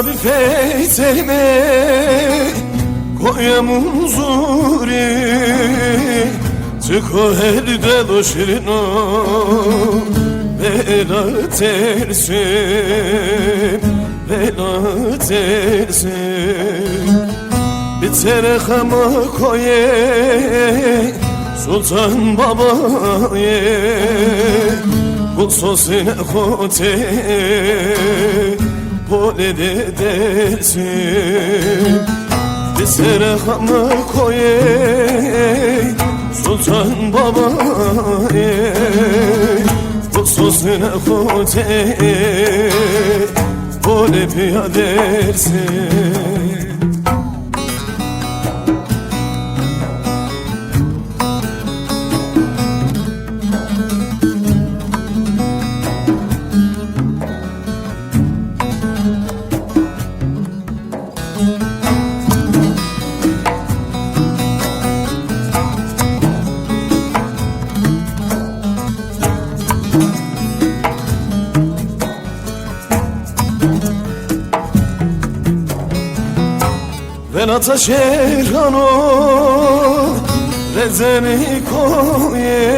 bir feyselime koyamın huzuri Çıko elde doşirino Vela tersim Vela tersim Bir terehama koye Sultan babaye Kul sosine kote Pole de dersim Bir terehama koye Sultan babaye Kul sosine kote Pole dersim Venata şerhano rezeni koye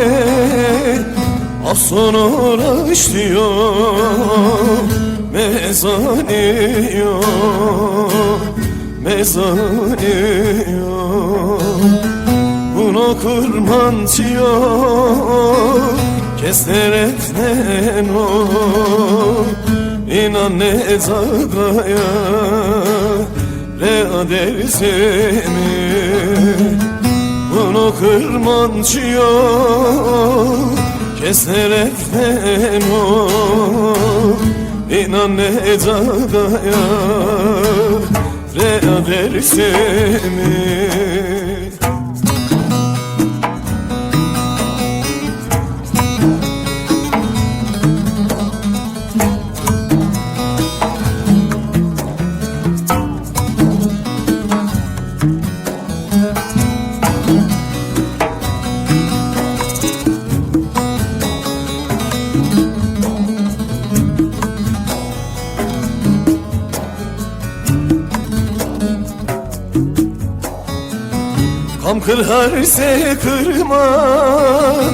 Afsonora işliyor mezaniyo Mezaniyo Bunu kurmanciyo Kesterefnen o İnan ne zadaya Rea dersimi Bunu kırmancıyor Kesereften o İnan ne zadaya Rea dersimi Kam kırarse kırman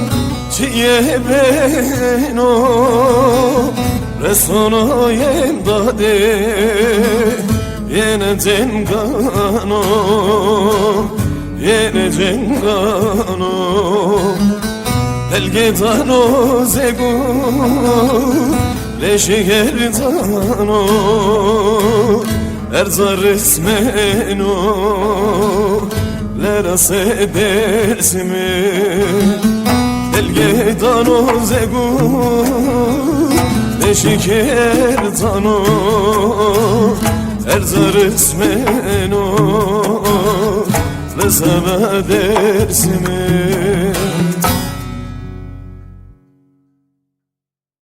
Çiye ben o Resono yem dade Yene cengano Yene cengano Belgedano zegu Leşi gerdano Erzar ismeno Lera se dersimi Belgedano zegu Leşikertano Erzar ismeno Leseme dersimi